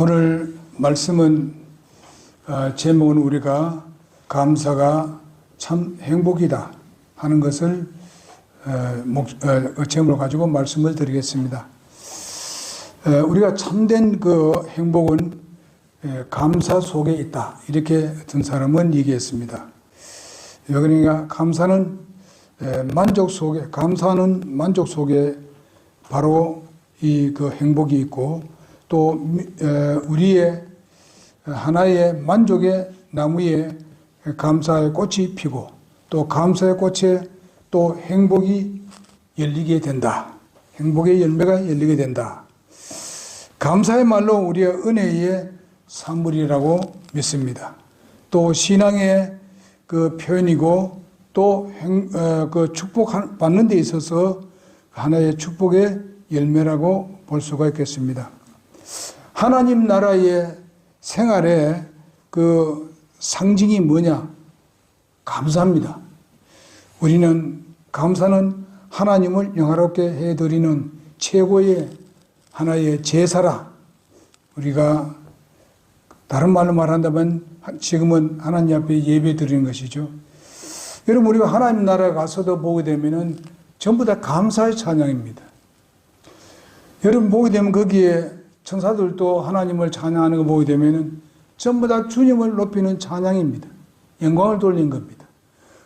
오늘 말씀은 제목은 우리가 감사가 참 행복이다 하는 것을 제목으로 가지고 말씀을 드리겠습니다. 우리가 참된 그 행복은 감사 속에 있다, 이렇게 어떤 사람은 얘기했습니다. 그러니까 감사는 만족 속에, 감사는 만족 속에 바로 이 그 행복이 있고, 또 우리의 하나의 만족의 나무에 감사의 꽃이 피고, 또 감사의 꽃에 또 행복이 열리게 된다. 행복의 열매가 열리게 된다. 감사의말로 우리의 은혜의 산물이라고 믿습니다. 또 신앙의 그 표현이고, 또 그 축복 받는 데 있어서 하나의 축복의 열매라고 볼 수가 있겠습니다. 하나님 나라의 생활의 그 상징이 뭐냐? 감사입니다. 우리는 감사는 하나님을 영화롭게 해드리는 최고의 하나의 제사라. 우리가 다른 말로 말한다면 지금은 하나님 앞에 예배 드리는 것이죠. 여러분, 우리가 하나님 나라에 가서도 보게 되면은 전부 다 감사의 찬양입니다. 여러분 보게 되면 거기에 천사들도 하나님을 찬양하는 거 보게 되면은 전부 다 주님을 높이는 찬양입니다. 영광을 돌리는 겁니다.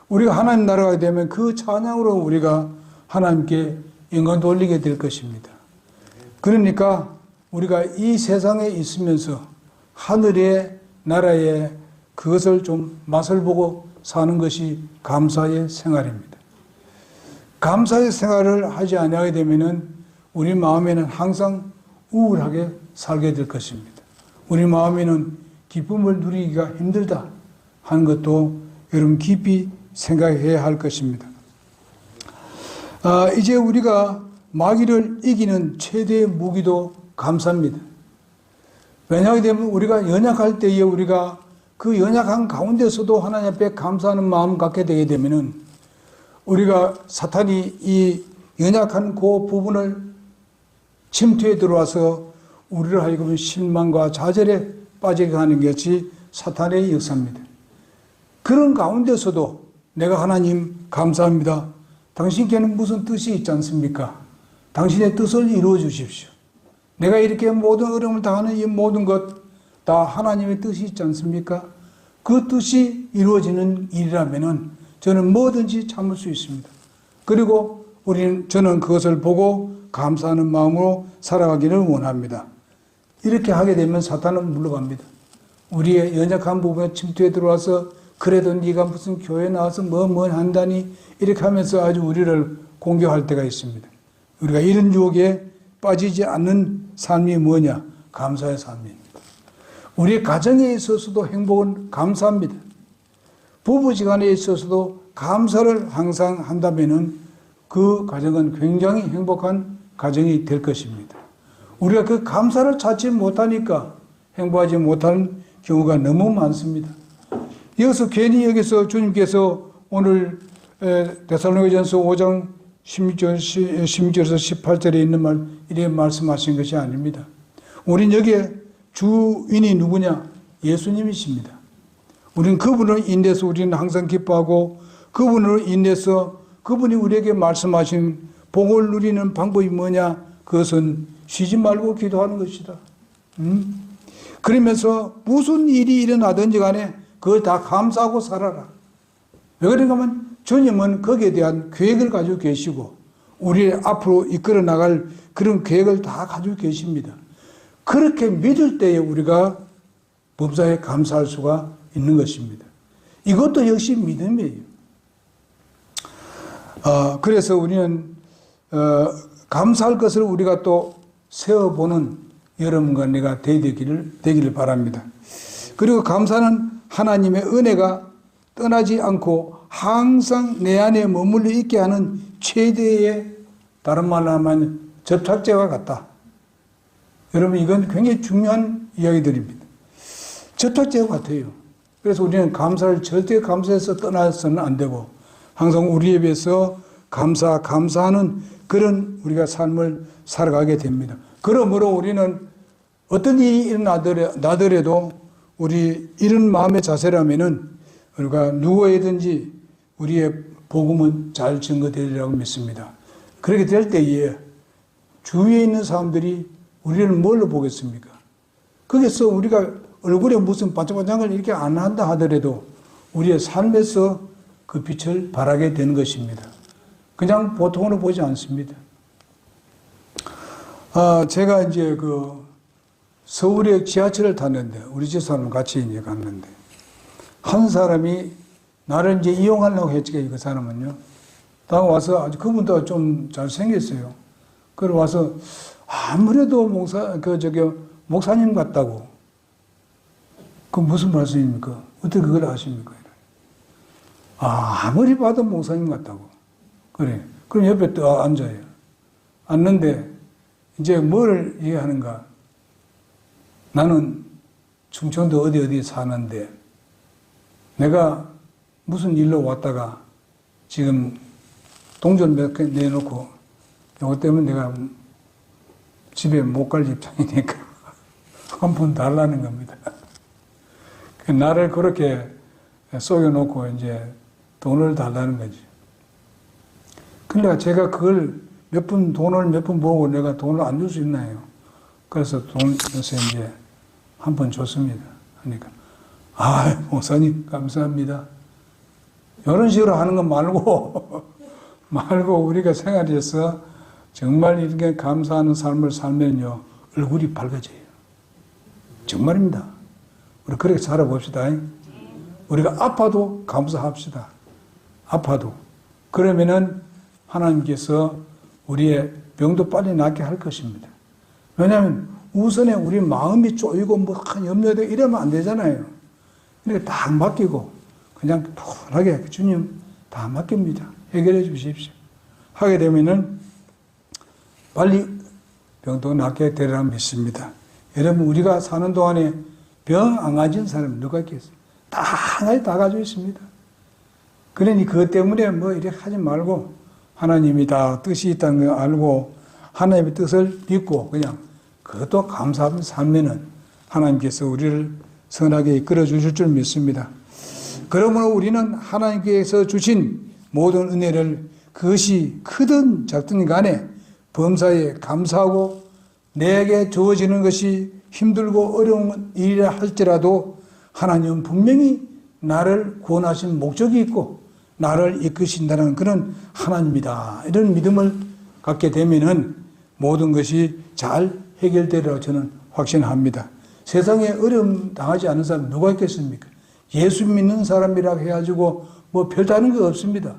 우리가 하나님 나라가 되면 그 찬양으로 우리가 하나님께 영광 돌리게 될 것입니다. 그러니까 우리가 이 세상에 있으면서 하늘의 나라의 그것을 좀 맛을 보고 사는 것이 감사의 생활입니다. 감사의 생활을 하지 않게 되면은 우리 마음에는 항상 우울하게 살게 될 것입니다. 우리 마음에는 기쁨을 누리기가 힘들다 하는 것도 여러분 깊이 생각해야 할 것입니다. 이제 우리가 마귀를 이기는 최대의 무기도 감사입니다. 왜냐하면 우리가 연약할 때에 우리가 그 연약한 가운데서도 하나님 앞에 감사하는 마음 갖게 되게 되면은 우리가 사탄이 이 연약한 그 부분을 침투에 들어와서 우리를 하여금 실망과 좌절에 빠지게 하는 것이 사탄의 역사입니다. 그런 가운데서도 내가 하나님 감사합니다. 당신께는 무슨 뜻이 있지 않습니까? 당신의 뜻을 이루어 주십시오. 내가 이렇게 모든 어려움을 당하는 이 모든 것 다 하나님의 뜻이 있지 않습니까? 그 뜻이 이루어지는 일이라면은 저는 뭐든지 참을 수 있습니다. 그리고 저는 그것을 보고 감사하는 마음으로 살아가기를 원합니다. 이렇게 하게 되면 사탄은 물러갑니다. 우리의 연약한 부분에 침투에 들어와서 그래도 네가 무슨 교회 나와서 뭐 한다니 이렇게 하면서 아주 우리를 공격할 때가 있습니다. 우리가 이런 유혹에 빠지지 않는 삶이 뭐냐? 감사의 삶입니다. 우리의 가정에 있어서도 행복은 감사합니다. 부부지간에 있어서도 감사를 항상 한다면은 그 가정은 굉장히 행복한 가정이 될 것입니다. 우리가 그 감사를 찾지 못하니까 행복하지 못하는 경우가 너무 많습니다. 여기서 괜히 여기서 주님께서 오늘 데살로니가전서 5장 16절에서 18절에 있는 말 이렇게 말씀하신 것이 아닙니다. 우린 여기에 주인이 누구냐? 예수님이십니다. 우리는 그분을 인내해서 우리는 항상 기뻐하고, 그분을 인내해서 그분이 우리에게 말씀하신 복을 누리는 방법이 뭐냐? 그것은 쉬지 말고 기도하는 것이다. 그러면서 무슨 일이 일어나든지 간에 그걸 다 감사하고 살아라. 왜 그런가 하면 주님은 거기에 대한 계획을 가지고 계시고 우리를 앞으로 이끌어 나갈 그런 계획을 다 가지고 계십니다. 그렇게 믿을 때에 우리가 범사에 감사할 수가 있는 것입니다. 이것도 역시 믿음이에요. 그래서 우리는 감사할 것을 우리가 또 세워보는 여러분과 내가 되기를 바랍니다. 그리고 감사는 하나님의 은혜가 떠나지 않고 항상 내 안에 머물러 있게 하는 최대의, 다른 말로 하면 접착제와 같다. 여러분, 이건 굉장히 중요한 이야기들입니다. 접착제와 같아요. 그래서 우리는 감사를 절대 감사해서 떠나서는 안 되고 항상 우리에 비해서 감사하는 그런 우리가 삶을 살아가게 됩니다. 그러므로 우리는 어떤 일이 일어나더라도 우리 이런 마음의 자세라면은 우리가 누구에든지 우리의 복음은 잘 증거되리라고 믿습니다. 그렇게 될 때에 주위에 있는 사람들이 우리를 뭘로 보겠습니까? 거기서 우리가 얼굴에 무슨 반짝반짝을 이렇게 안 한다 하더라도 우리의 삶에서 그 빛을 발하게 되는 것입니다. 그냥 보통으로 보지 않습니다. 제가 이제 서울에 지하철을 탔는데, 우리 집사람 같이 이제 갔는데, 한 사람이 나를 이제 이용하려고 했지, 그 사람은요. 딱 와서, 그분도 좀 잘생겼어요. 그리고 와서, 아무래도 목사님 같다고. 그 무슨 말씀입니까? 어떻게 그걸 아십니까? 아무리 봐도 목사님 같다고. 그래. 그럼 옆에 또 앉아요. 앉는데, 이제 뭘 얘기하는가? 나는 충청도 어디 사는데, 내가 무슨 일로 왔다가 지금 동전 몇 개 내놓고, 이것 때문에 내가 집에 못 갈 입장이니까 한 푼 달라는 겁니다. 나를 그렇게 속여놓고 이제 돈을 달라는 거지. 그러니까 제가 그걸 돈을 몇 푼 보고 내가 돈을 안 줄 수 있나요? 그래서 돈에서 이제 한 번 줬습니다. 그러니까, 목사님, 감사합니다. 이런 식으로 하는 거 말고 우리가 생활에서 정말 이렇게 감사하는 삶을 살면요, 얼굴이 밝아져요. 정말입니다. 우리 그렇게 살아봅시다. 우리가 아파도 감사합시다. 아파도. 그러면은 하나님께서 우리의 병도 빨리 낫게 할 것입니다. 왜냐하면 우선에 우리 마음이 쪼이고 염려되고 이러면 안 되잖아요. 그러니까 다 맡기고 그냥 편하게 주님 다 맡깁니다. 해결해 주십시오. 하게 되면은 빨리 병도 낫게 되리라 믿습니다. 여러분, 우리가 사는 동안에 병 안 가진 사람이 누가 있겠어요? 다 하나에 다 가지고 있습니다. 그러니 그것 때문에 이렇게 하지 말고 하나님이 다 뜻이 있다는 걸 알고 하나님의 뜻을 믿고 그냥 그것도 감사하며 살면은 하나님께서 우리를 선하게 이끌어 주실 줄 믿습니다. 그러므로 우리는 하나님께서 주신 모든 은혜를 그것이 크든 작든 간에 범사에 감사하고 내게 주어지는 것이 힘들고 어려운 일이라 할지라도 하나님은 분명히 나를 구원하신 목적이 있고 나를 이끄신다는 그런 하나님이다. 이런 믿음을 갖게 되면은 모든 것이 잘 해결되리라고 저는 확신합니다. 세상에 어려움 당하지 않은 사람 누가 있겠습니까? 예수 믿는 사람이라고 해가지고 별다른 거 없습니다.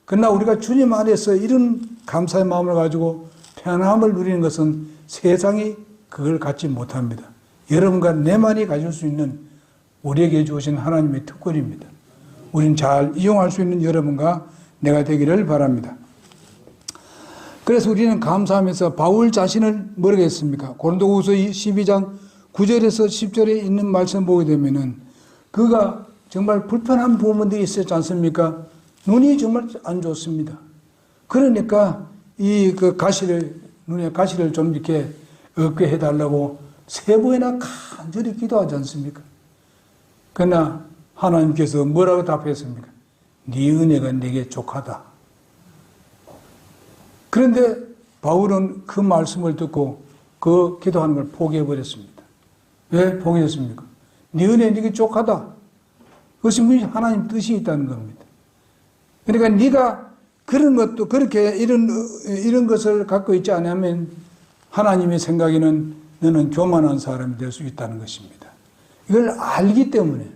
그러나 우리가 주님 안에서 이런 감사의 마음을 가지고 편안함을 누리는 것은 세상이 그걸 갖지 못합니다. 여러분과 내만이 가질 수 있는 우리에게 주신 하나님의 특권입니다. 우리는 잘 이용할 수 있는 여러분과 내가 되기를 바랍니다. 그래서 우리는 감사하면서 바울 자신을 뭐라고 했습니까? 고린도후서 12장 9절에서 10절에 있는 말씀 보게 되면은 그가 정말 불편한 부분들이 있었지 않습니까? 눈이 정말 안 좋습니다. 그러니까 눈에 가시를 좀 이렇게 없게 해달라고 3번이나 간절히 기도하지 않습니까? 그러나 하나님께서 뭐라고 답했습니까? 네 은혜가 내게 족하다. 그런데 바울은 그 말씀을 듣고 그 기도하는 걸 포기해버렸습니다. 왜 포기했습니까? 네 은혜 내게 족하다. 그것이 하나님 뜻이 있다는 겁니다. 그러니까 네가 그런 것도 그렇게 이런 것을 갖고 있지 않으면 하나님의 생각에는 너는 교만한 사람이 될 수 있다는 것입니다. 이걸 알기 때문에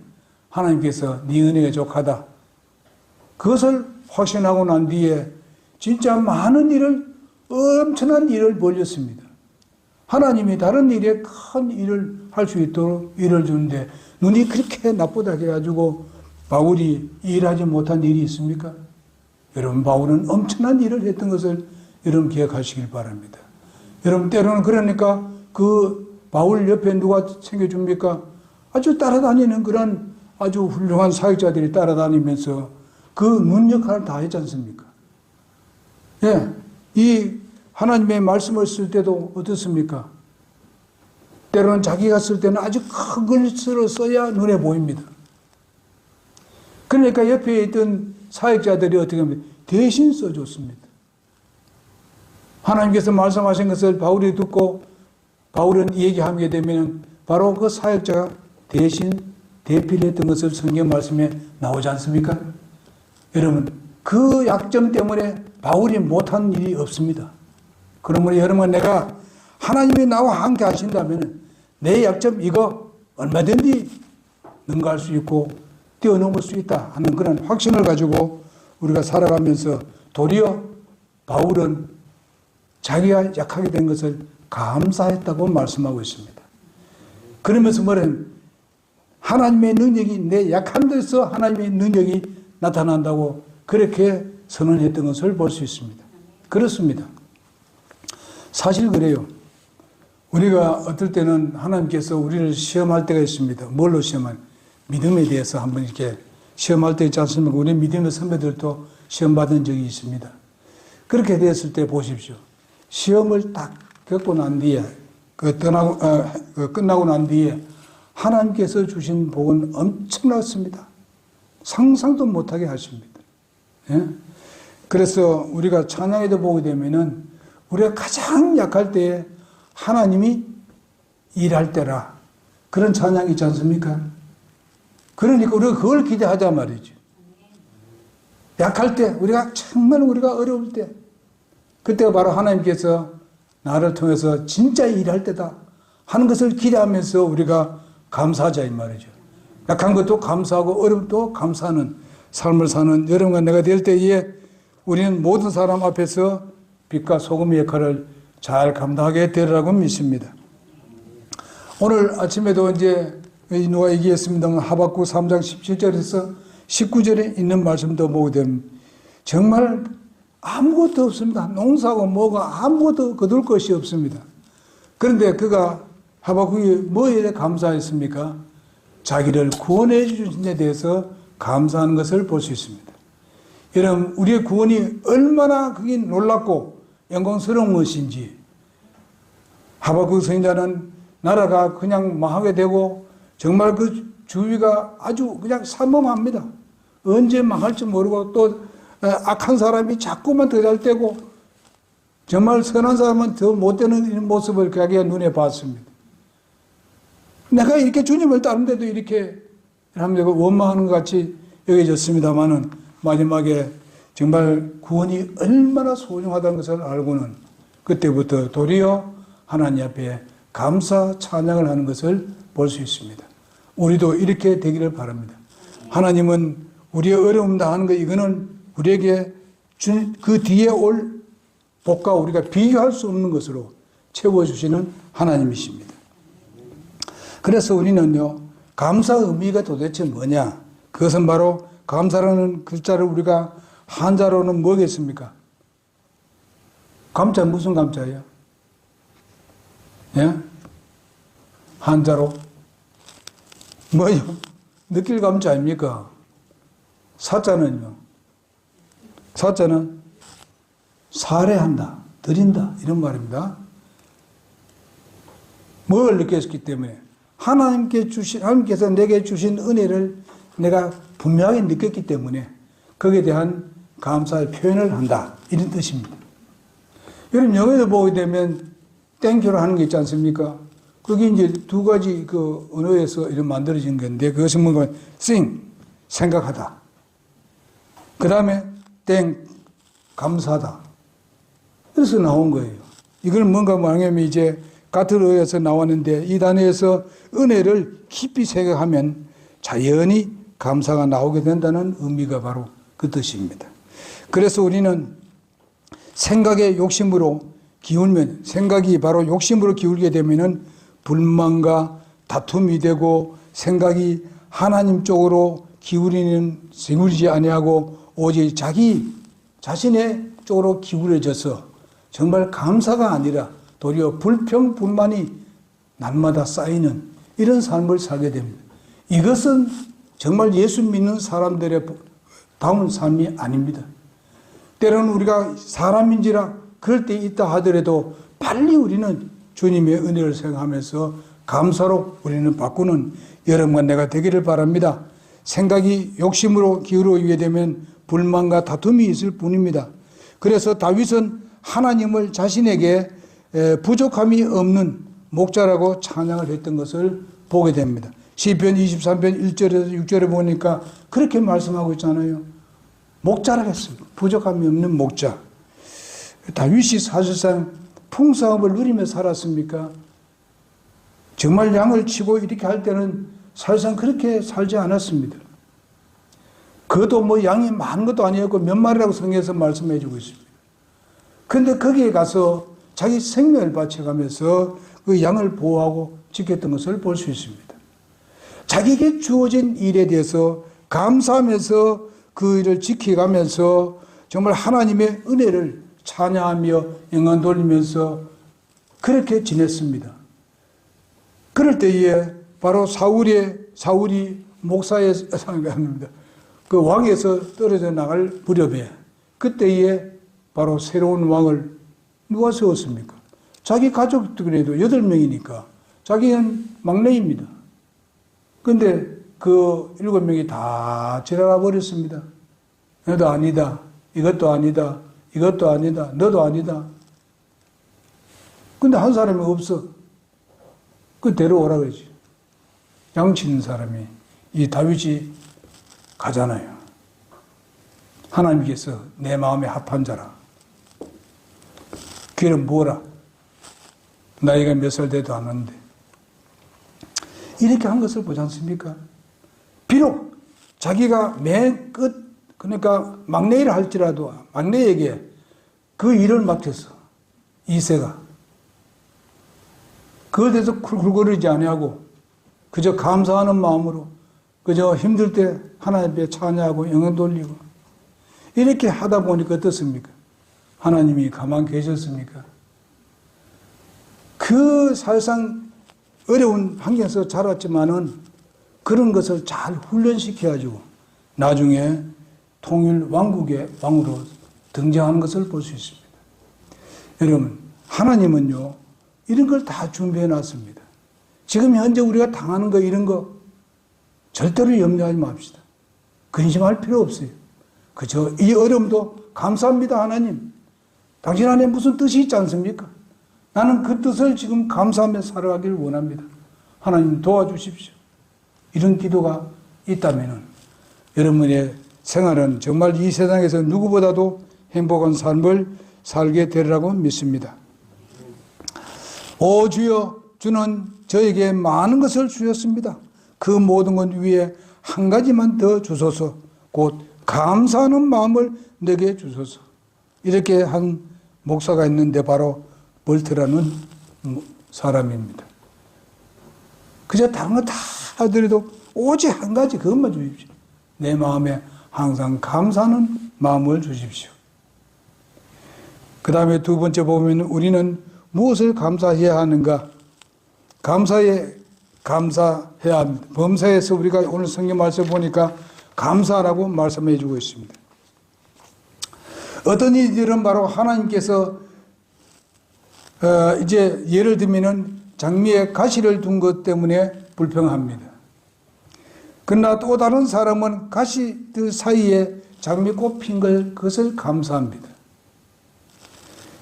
하나님께서 네 은혜가 족하다. 그것을 확신하고 난 뒤에 진짜 많은 엄청난 일을 벌였습니다. 하나님이 다른 일에 큰 일을 할 수 있도록 일을 주는데 눈이 그렇게 나쁘다 해가지고 바울이 일하지 못한 일이 있습니까? 여러분, 바울은 엄청난 일을 했던 것을 여러분 기억하시길 바랍니다. 여러분, 때로는 그러니까 그 바울 옆에 누가 챙겨줍니까? 아주 따라다니는 그런 아주 훌륭한 사역자들이 따라다니면서 그 눈 역할을 다 했지 않습니까? 예, 이 하나님의 말씀을 쓸 때도 어떻습니까? 때로는 자기가 쓸 때는 아주 큰 글씨로 써야 눈에 보입니다. 그러니까 옆에 있던 사역자들이 어떻게 하면 대신 써줬습니다. 하나님께서 말씀하신 것을 바울이 듣고 바울은 얘기하게 되면 바로 그 사역자가 대신 대피를 했던 것을 성경 말씀에 나오지 않습니까? 여러분, 그 약점 때문에 바울이 못한 일이 없습니다. 그러므로 여러분, 내가 하나님이 나와 함께 하신다면 내 약점 이거 얼마든지 능가할 수 있고 뛰어넘을 수 있다 하는 그런 확신을 가지고 우리가 살아가면서 도리어 바울은 자기가 약하게 된 것을 감사했다고 말씀하고 있습니다. 그러면서 뭐냐면 하나님의 능력이 내 약한 데서 하나님의 능력이 나타난다고 그렇게 선언했던 것을 볼 수 있습니다. 그렇습니다. 사실 그래요. 우리가 어떨 때는 하나님께서 우리를 시험할 때가 있습니다. 뭘로 시험할? 믿음에 대해서 한번 이렇게 시험할 때 있지 않습니까? 우리 믿음의 선배들도 시험받은 적이 있습니다. 그렇게 됐을 때 보십시오. 시험을 딱 겪고 난 뒤에, 끝나고 난 뒤에 하나님께서 주신 복은 엄청났습니다. 상상도 못하게 하십니다. 예? 그래서 우리가 찬양에도 보게 되면은 우리가 가장 약할 때에 하나님이 일할 때라 그런 찬양이 있지 않습니까? 그러니까 우리가 그걸 기대하자 말이죠. 약할 때, 우리가 정말 우리가 어려울 때, 그때가 바로 하나님께서 나를 통해서 진짜 일할 때다 하는 것을 기대하면서 우리가 감사하자 이 말이죠. 약한 것도 감사하고 어려움도 감사하는 삶을 사는 여러분과 내가 될 때에 우리는 모든 사람 앞에서 빛과 소금의 역할을 잘 감당하게 되리라고 믿습니다. 오늘 아침에도 이제 누가 얘기했습니다만 하박국 3장 17절에서 19절에 있는 말씀도 보게 되면 정말 아무것도 없습니다. 농사고 뭐가 아무것도 거둘 것이 없습니다. 그런데 그가 하박국이 뭐에 감사했습니까? 자기를 구원해 주신 데 대해서 감사하는 것을 볼 수 있습니다. 여러분, 우리의 구원이 얼마나 그게 놀랍고 영광스러운 것인지 하박국 선지자는 나라가 그냥 망하게 되고 정말 그 주위가 아주 그냥 삼엄합니다. 언제 망할지 모르고 또 악한 사람이 자꾸만 더 잘 되고 정말 선한 사람은 더 못되는 이런 모습을 자기가 눈에 봤습니다. 내가 이렇게 주님을 따르는데도 이렇게 하면 원망하는 것 같이 여겨졌습니다만은 마지막에 정말 구원이 얼마나 소중하다는 것을 알고는 그때부터 도리어 하나님 앞에 감사 찬양을 하는 것을 볼 수 있습니다. 우리도 이렇게 되기를 바랍니다. 하나님은 우리의 어려움 당하는 것 이거는 우리에게 그 뒤에 올 복과 우리가 비교할 수 없는 것으로 채워주시는 하나님이십니다. 그래서 우리는요, 감사 의미가 도대체 뭐냐? 그것은 바로 감사라는 글자를 우리가 한자로는 뭐겠습니까? 감자 무슨 감자예요? 예? 한자로 뭐요? 느낄 감자 아닙니까? 사자는요? 사자는 살해한다, 드린다 이런 말입니다. 뭘 느꼈기 때문에 하나님께서 내게 주신 은혜를 내가 분명하게 느꼈기 때문에 거기에 대한 감사의 표현을 한다 이런 뜻입니다. 여러분 영어에도 보게 되면 땡큐를 하는 게 있지 않습니까? 그게 이제 두 가지 그 언어에서 이런 만들어진 건데 그것은 뭔가 think 생각하다. 그 다음에 감사하다. 그래서 나온 거예요. 이걸 뭔가 말하면 이제 같은 어에서 나왔는데 이 단어에서 은혜를 깊이 생각하면 자연히 감사가 나오게 된다는 의미가 바로 그 뜻입니다. 그래서 우리는 생각의 욕심으로 기울면 생각이 바로 욕심으로 기울게 되면은 불만과 다툼이 되고 생각이 하나님 쪽으로 기울이지 아니하고 오직 자기 자신의 쪽으로 기울여져서 정말 감사가 아니라 도리어 불평, 불만이 날마다 쌓이는 이런 삶을 살게 됩니다. 이것은 정말 예수 믿는 사람들의 다운 삶이 아닙니다. 때로는 우리가 사람인지라 그럴 때 있다 하더라도 빨리 우리는 주님의 은혜를 생각하면서 감사로 우리는 바꾸는 여러분과 내가 되기를 바랍니다. 생각이 욕심으로 기울어지게 되면 불만과 다툼이 있을 뿐입니다. 그래서 다윗은 하나님을 자신에게 부족함이 없는 목자라고 찬양을 했던 것을 보게 됩니다. 시편 23편 1절에서 6절에 보니까 그렇게 말씀하고 있잖아요. 목자라고 했습니다. 부족함이 없는 목자. 다윗이 사실상 풍성함을 누리며 살았습니까? 정말 양을 치고 이렇게 할 때는 사실상 그렇게 살지 않았습니다. 그것도 뭐 양이 많은 것도 아니었고 몇 마리라고 성경에서 말씀해 주고 있습니다. 그런데 거기에 가서 자기 생명을 바쳐가면서 그 양을 보호하고 지켰던 것을 볼 수 있습니다. 자기에게 주어진 일에 대해서 감사하면서 그 일을 지켜가면서 정말 하나님의 은혜를 찬양하며 영광 돌리면서 그렇게 지냈습니다. 그럴 때에 바로 사울이 목사의 상관입니다. 그 왕에서 떨어져 나갈 무렵에 그때에 바로 새로운 왕을 누가 세웠습니까? 자기 가족들에도 8명이니까 자기는 막내입니다. 그런데 그 7명이 다 지나가 버렸습니다. 너도 아니다. 이것도 아니다. 이것도 아니다. 너도 아니다. 근데 한 사람이 없어. 그 데려오라 그러지. 양치는 사람이 이 다윗이 가잖아요. 하나님께서 내 마음에 합한 자라. 그는 뭐라? 나이가 몇 살 돼도 않았는데. 이렇게 한 것을 보지 않습니까? 비록 자기가 맨 끝, 그러니까 막내일을 할지라도 막내에게 그 일을 맡겼어. 이새가. 그것에 대해서 쿨쿨거리지 아니하고 그저 감사하는 마음으로 그저 힘들 때 하나님께 찬양하고 영광 돌리고 이렇게 하다 보니까 어떻습니까? 하나님이 가만 계셨습니까? 그 사실상 어려운 환경에서 자랐지만은 그런 것을 잘 훈련시켜가지고 나중에 통일 왕국의 왕으로 등장하는 것을 볼 수 있습니다. 여러분, 하나님은요, 이런 걸 다 준비해 놨습니다. 지금 현재 우리가 당하는 거, 이런 거 절대로 염려하지 맙시다. 근심할 필요 없어요. 그저 이 어려움도 감사합니다, 하나님. 당신 안에 무슨 뜻이 있지 않습니까? 나는 그 뜻을 지금 감사하며 살아가기를 원합니다. 하나님 도와주십시오. 이런 기도가 있다면 여러분의 생활은 정말 이 세상에서 누구보다도 행복한 삶을 살게 되리라고 믿습니다. 오 주여, 주는 저에게 많은 것을 주셨습니다. 그 모든 것 위에 한 가지만 더 주소서. 곧 감사하는 마음을 내게 주소서. 이렇게 한 목사가 있는데 바로 멀트라는 사람입니다. 그저 다른 거 다 하더라도 오직 한 가지 그것만 주십시오. 내 마음에 항상 감사하는 마음을 주십시오. 그 다음에 두 번째 보면 우리는 무엇을 감사해야 하는가? 감사해야 합니다. 범사에서 우리가 오늘 성경 말씀 보니까 감사라고 말씀해 주고 있습니다. 어떤 이들은 바로 하나님께서 이제 예를 들면은 장미에 가시를 둔 것 때문에 불평합니다. 그러나 또 다른 사람은 가시들 사이에 장미꽃 핀 그것을 감사합니다.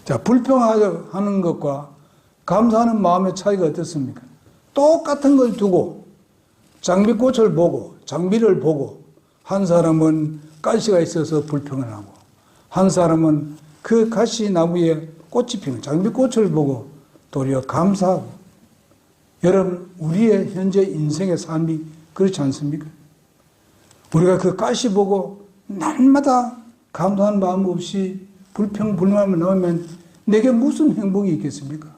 자, 불평하는 것과 감사하는 마음의 차이가 어떻습니까? 똑같은 걸 두고 장미꽃을 보고 장미를 보고 한 사람은 가시가 있어서 불평을 하고 한 사람은 그 가시나무에 꽃이 피는 장미꽃을 보고 도리어 감사하고. 여러분, 우리의 현재 인생의 삶이 그렇지 않습니까? 우리가 그 가시 보고 날마다 감사하는 마음 없이 불평, 불만만 나오면 내게 무슨 행복이 있겠습니까?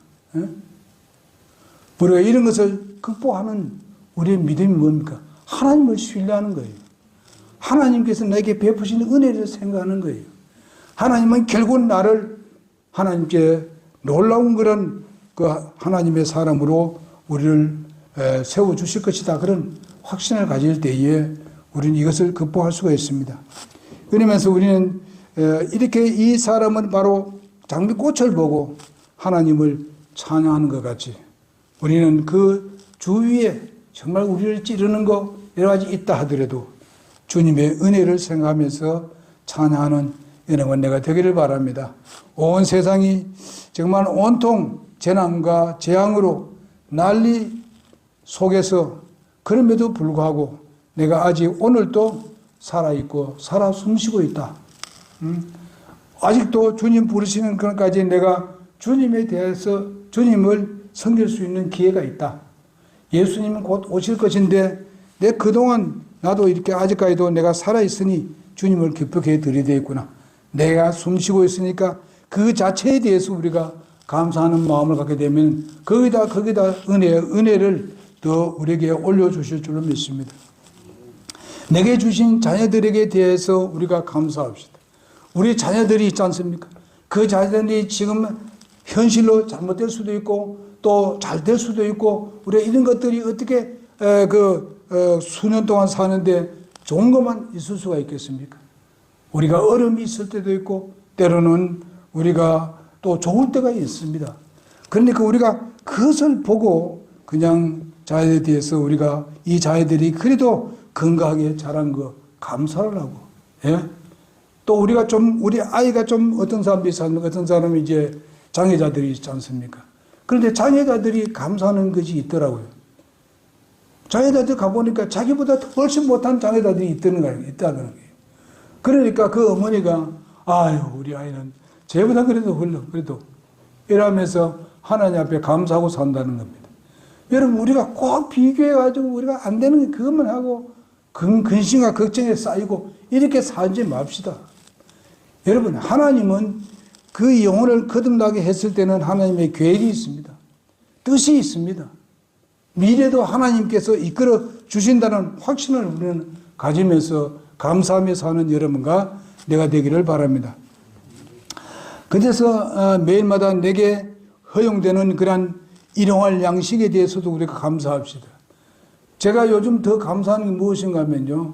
우리가 이런 것을 극복하는 우리의 믿음이 뭡니까? 하나님을 신뢰하는 거예요. 하나님께서 내게 베푸시는 은혜를 생각하는 거예요. 하나님은 결국 나를 하나님께 놀라운 그런 그 하나님의 사람으로 우리를 세워주실 것이다. 그런 확신을 가질 때에 우리는 이것을 극복할 수가 있습니다. 그러면서 우리는 이렇게 이 사람은 바로 장미꽃을 보고 하나님을 찬양하는 것 같이 우리는 그 주위에 정말 우리를 찌르는 거 여러 가지 있다 하더라도 주님의 은혜를 생각하면서 찬양하는 여러분 내가 되기를 바랍니다. 온 세상이 정말 온통 재난과 재앙으로 난리 속에서 그럼에도 불구하고 내가 아직 오늘도 살아있고 살아 숨쉬고 있다. 아직도 주님 부르시는 그런까지 내가 주님에 대해서 주님을 섬길 수 있는 기회가 있다. 예수님은 곧 오실 것인데 내 그동안 나도 이렇게 아직까지도 내가 살아있으니 주님을 기쁘게 드리되 있구나. 내가 숨쉬고 있으니까 그 자체에 대해서 우리가 감사하는 마음을 갖게 되면 거기다 은혜를 더 우리에게 올려주실 줄로 믿습니다. 내게 주신 자녀들에게 대해서 우리가 감사합시다. 우리 자녀들이 있지 않습니까? 그 자녀들이 지금 현실로 잘못될 수도 있고 또 잘 될 수도 있고 우리가 이런 것들이 어떻게 수년 동안 사는데 좋은 것만 있을 수가 있겠습니까? 우리가 어려움이 있을 때도 있고 때로는 우리가 또 좋을 때가 있습니다. 그러니까 우리가 그것을 보고 그냥 자녀에 대해서 우리가 이 자녀들이 그래도 건강하게 자란 거 감사를 하고, 예? 또 우리가 좀, 우리 아이가 좀 어떤 사람들이 사는, 어떤 사람은 이제 장애자들이 있지 않습니까? 그런데 장애자들이 감사하는 것이 있더라고요. 장애자들 가보니까 자기보다 훨씬 못한 장애자들이 있다는 거예요. 그러니까 그 어머니가, 아유, 우리 아이는 쟤보다 그래도 이러면서 하나님 앞에 감사하고 산다는 겁니다. 여러분, 우리가 꼭 비교해가지고 우리가 안 되는 게 그것만 하고 근심과 걱정에 쌓이고 이렇게 살지 맙시다. 여러분, 하나님은 그 영혼을 거듭나게 했을 때는 하나님의 계획이 있습니다. 뜻이 있습니다. 미래도 하나님께서 이끌어 주신다는 확신을 우리는 가지면서 감사하며 사는 여러분과 내가 되기를 바랍니다. 그래서 매일마다 내게 허용되는 그러한 일용할 양식에 대해서도 우리가 감사합시다. 제가 요즘 더 감사하는 게 무엇인가 하면요.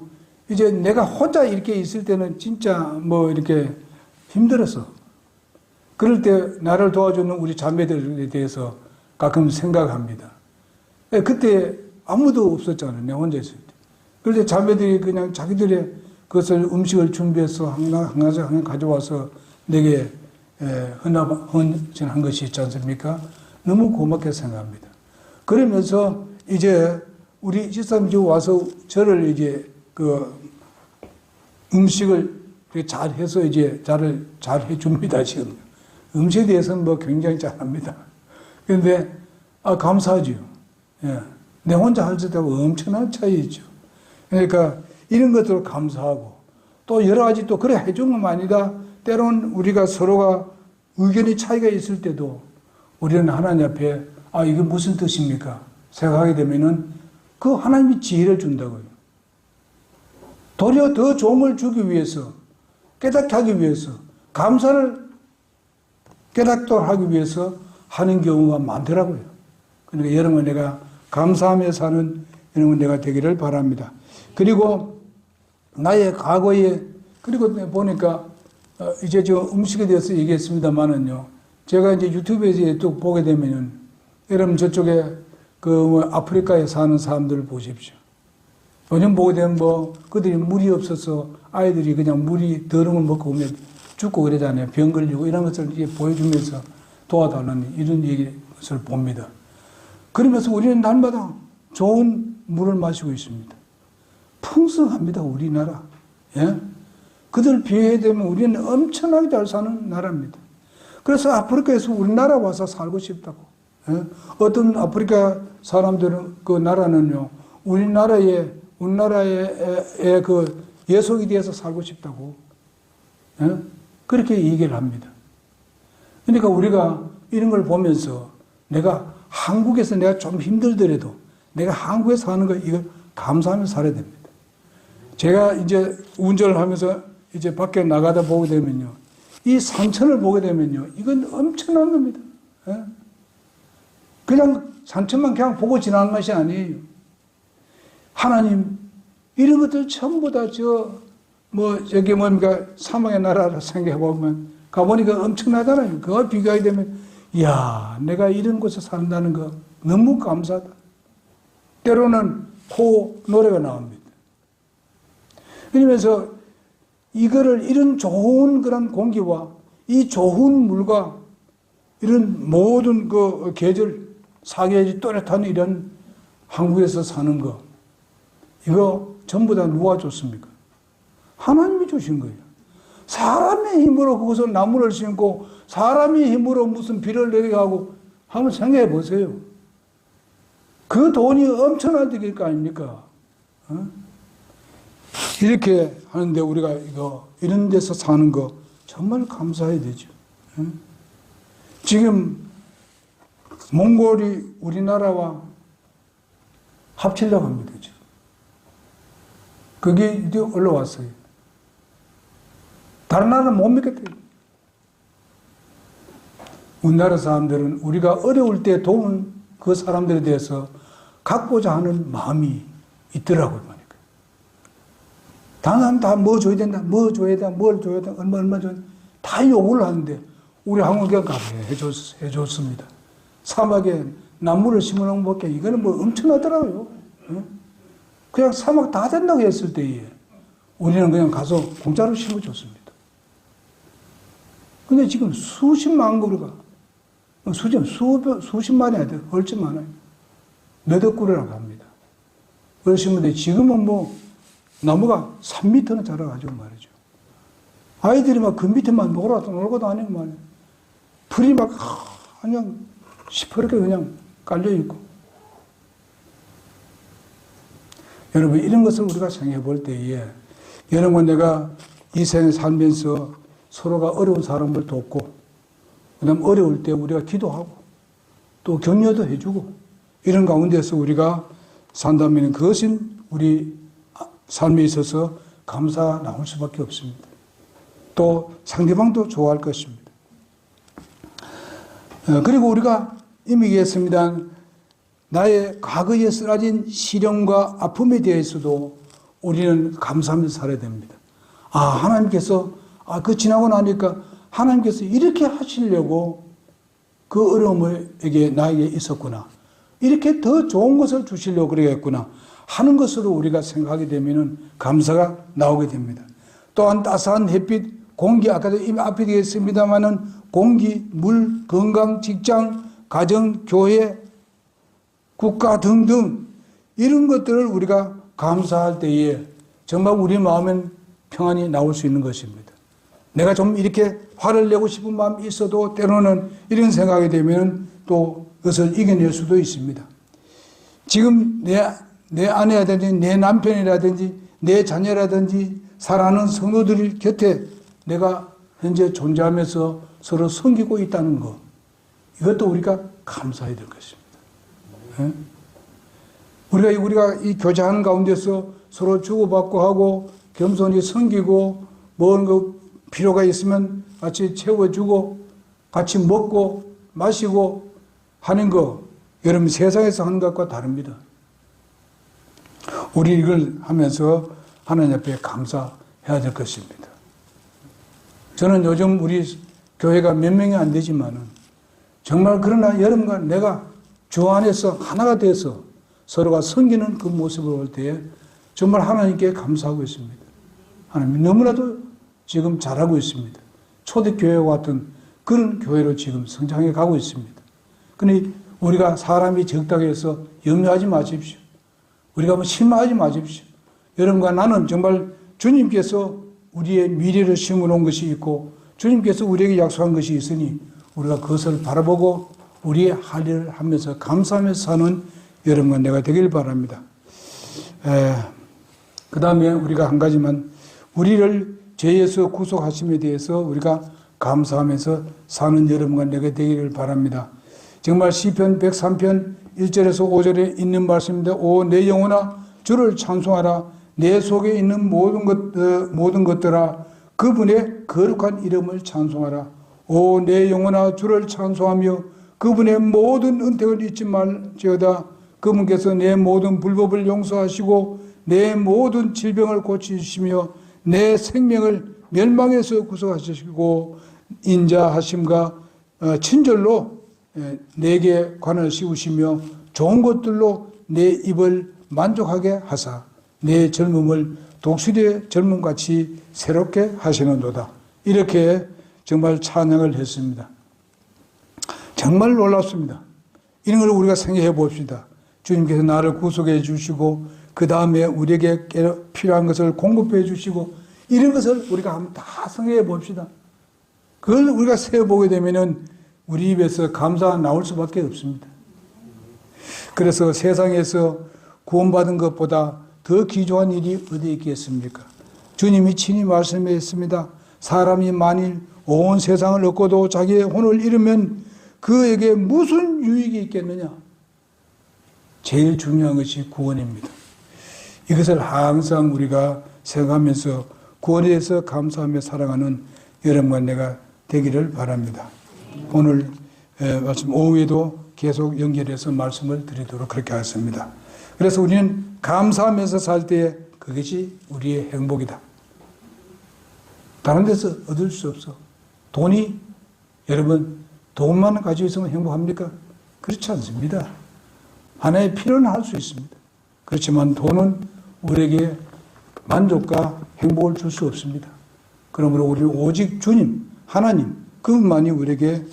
이제 내가 혼자 이렇게 있을 때는 진짜 뭐 이렇게 힘들었어. 그럴 때 나를 도와주는 우리 자매들에 대해서 가끔 생각합니다. 그때 아무도 없었잖아요. 내가 혼자 있을 때. 그럴 때 자매들이 그냥 자기들의 그것을 음식을 준비해서 항상 가져와서 내게 헌신한 것이 있지 않습니까? 너무 고맙게 생각합니다. 그러면서 이제 우리 집사님이 와서 저를 이제 그 음식을 잘 해서 이제 잘 해줍니다, 지금. 음식에 대해서는 뭐 굉장히 잘합니다. 그런데, 감사하죠. 예. 내 혼자 할 때하고 엄청난 차이 있죠. 그러니까 이런 것들을 감사하고 또 여러 가지 또 그래 해준 것만 아니다. 때로는 우리가 서로가 의견이 차이가 있을 때도 우리는 하나님 앞에 이게 무슨 뜻입니까? 생각하게 되면은 그 하나님이 지혜를 준다고요. 도리어 더 좋은 걸 주기 위해서 깨닫게 하기 위해서 감사를 깨닫도록 하기 위해서 하는 경우가 많더라고요. 그러니까 여러분 내가 감사하며 사는 여러분 내가 되기를 바랍니다. 그리고 나의 과거에 그리고 보니까 이제 저 음식에 대해서 얘기했습니다만은요. 제가 이제 유튜브에서 또 보게 되면은 여러분 저쪽에 그 아프리카에 사는 사람들을 보십시오. 요즘 보게 되면 뭐 그들이 물이 없어서 아이들이 그냥 물이 더러운 걸 먹고 오면 죽고 그러잖아요. 병 걸리고 이런 것을 이제 보여주면서 도와달라는 이런 것을 봅니다. 그러면서 우리는 날마다 좋은 물을 마시고 있습니다. 풍성합니다, 우리나라. 예? 그들 비교해 되면 우리는 엄청나게 잘 사는 나라입니다. 그래서 아프리카에서 우리나라 와서 살고 싶다고. 예? 어떤 아프리카 사람들은 그 나라는요, 우리나라의 그 예속이 되어서 살고 싶다고. 예? 그렇게 얘기를 합니다. 그러니까 우리가 이런 걸 보면서 내가 한국에서 내가 좀 힘들더라도 내가 한국에서 사는 거 이거 감사하며 살아야 됩니다. 제가 이제 운전을 하면서 이제 밖에 나가다 보게 되면요. 이 산천을 보게 되면요. 이건 엄청난 겁니다. 예? 그냥 산천만 그냥 보고 지나는 것이 아니에요. 하나님, 이런 것들 전부 다 저기 뭡니까, 사망의 나라라 생각해보면, 가보니까 엄청나잖아요. 그거 비교하게 되면, 이야, 내가 이런 곳에 산다는 거, 너무 감사하다. 때로는 노래가 나옵니다. 그러면서 이런 좋은 그런 공기와 이 좋은 물과 이런 모든 그 계절, 사계절이 또렷한 이런 한국에서 사는 거, 이거 전부 다 누가 줬습니까? 하나님이 주신 거예요. 사람의 힘으로 그것을 나무를 심고 사람의 힘으로 무슨 비를 내리게 하고 한번 생각해 보세요. 그 돈이 엄청난 될 거 아닙니까? 이렇게 하는데 우리가 이런 데서 사는 거 정말 감사해야 되죠. 지금 몽골이 우리나라와 합치려고 합니다. 지금. 그게 이제 올라왔어요. 다른 나라는 못 믿겠대요. 우리나라 사람들은 우리가 어려울 때 도운 그 사람들에 대해서 갖고자 하는 마음이 있더라고요. 다른 사람 다 뭐 줘야 된다, 뭐 줘야 된다, 뭘 줘야 된다, 얼마 줘야 된다. 다 요구를 하는데 우리 한국에 가게 해줬습니다. 사막에 나무를 심어놓은 것밖에 이거는 뭐 엄청나더라고요. 그냥 사막 다 된다고 했을 때에 우리는 그냥 가서 공짜로 심어줬습니다. 근데 지금 수십만 그루가, 수십만이 아니라 훨씬 많아요. 몇억 그루라고 합니다. 그러시면 지금은 뭐 나무가 3m는 자라가지고 말이죠. 아이들이 막 그 밑에만 놀고 다니고 말이에요. 풀이 막 그냥 시퍼렇게 그냥 깔려있고. 여러분, 이런 것을 우리가 생각해 볼 때에, 여러분, 내가 이 생에 살면서 서로가 어려운 사람을 돕고, 그 다음 어려울 때 우리가 기도하고, 또 격려도 해주고, 이런 가운데서 우리가 산다면 그것은 우리 삶에 있어서 감사가 나올 수밖에 없습니다. 또 상대방도 좋아할 것입니다. 그리고 우리가 이미 얘기했습니다. 나의 과거에 쓰라진 시련과 아픔에 대해서도 우리는 감사하면서 살아야 됩니다. 하나님께서 그 지나고 나니까 하나님께서 이렇게 하시려고 그 어려움에게 나에게 있었구나. 이렇게 더 좋은 것을 주시려고 그러겠구나 하는 것으로 우리가 생각하게 되면 감사가 나오게 됩니다. 또한 따스한 햇빛, 공기, 아까도 이미 앞에 되겠습니다만은 공기, 물, 건강, 직장, 가정, 교회, 국가 등등 이런 것들을 우리가 감사할 때에 정말 우리 마음엔 평안이 나올 수 있는 것입니다. 내가 좀 이렇게 화를 내고 싶은 마음이 있어도 때로는 이런 생각이 되면 또 그것을 이겨낼 수도 있습니다. 지금 내 아내라든지 내 남편이라든지 내 자녀라든지 사랑하는 성도들 곁에 내가 현재 존재하면서 서로 섬기고 있다는 것, 이것도 우리가 감사해야 될 것입니다. 우리가 이 교제하는 가운데서 서로 주고받고 하고 겸손히 섬기고 뭔 필요가 있으면 같이 채워주고 같이 먹고 마시고 하는 거, 여러분 세상에서 하는 것과 다릅니다. 우리 이걸 하면서 하나님 앞에 감사해야 될 것입니다. 저는 요즘 우리 교회가 몇 명이 안 되지만은 정말 그러나 여러분과 내가 주 안에서 하나가 돼서 서로가 섬기는 그 모습을 볼 때에 정말 하나님께 감사하고 있습니다. 하나님 너무나도 지금 잘하고 있습니다. 초대교회와 같은 그런 교회로 지금 성장해 가고 있습니다. 그러니 우리가 사람이 적다고 해서 염려하지 마십시오. 우리가 뭐 실망하지 마십시오. 여러분과 나는 정말 주님께서 우리의 미래를 심어놓은 것이 있고 주님께서 우리에게 약속한 것이 있으니 우리가 그것을 바라보고 우리의 할 일을 하면서 감사하면서 사는 여러분과 내가 되길 바랍니다. 그 다음에 우리가 한 가지만 우리를 죄에서 구속하심에 대해서 우리가 감사하면서 사는 여러분과 내가 되기를 바랍니다. 정말 시편 103편 1절에서 5절에 있는 말씀인데 오 내 영혼아 주를 찬송하라 내 속에 있는 모든 것들아 그분의 거룩한 이름을 찬송하라. 오 내 영혼아 주를 찬송하며 그분의 모든 은택을 잊지 말지어다. 그분께서 내 모든 불법을 용서하시고 내 모든 질병을 고치시며 내 생명을 멸망에서 구속하시고 인자하심과 친절로 내게 관을 씌우시며 좋은 것들로 내 입을 만족하게 하사 내 젊음을 독수리의 젊음같이 새롭게 하시는도다. 이렇게 정말 찬양을 했습니다. 정말 놀랍습니다. 이런 걸 우리가 생각해 봅시다. 주님께서 나를 구속해 주시고 그 다음에 우리에게 필요한 것을 공급해 주시고 이런 것을 우리가 한번 다 생각해 봅시다. 그걸 우리가 세어보게 되면은 우리 입에서 감사가 나올 수밖에 없습니다. 그래서 세상에서 구원받은 것보다 더 귀중한 일이 어디 있겠습니까? 주님이 친히 말씀했습니다. 사람이 만일 온 세상을 얻고도 자기의 혼을 잃으면 그에게 무슨 유익이 있겠느냐? 제일 중요한 것이 구원입니다. 이것을 항상 우리가 생각하면서 구원에 대해서 감사하며 살아가는 여러분과 내가 되기를 바랍니다. 오늘 말씀 오후에도 계속 연결해서 말씀을 드리도록 그렇게 하겠습니다. 그래서 우리는 감사하면서 살 때 그것이 우리의 행복이다. 다른 데서 얻을 수 없어. 돈이 여러분 돈만 가지고 있으면 행복합니까? 그렇지 않습니다. 하나의 필요는 할 수 있습니다. 그렇지만 돈은 우리에게 만족과 행복을 줄 수 없습니다. 그러므로 우리 오직 주님, 하나님, 그분만이 우리에게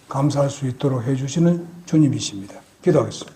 감사할 수 있도록 해주시는 주님이십니다. 기도하겠습니다.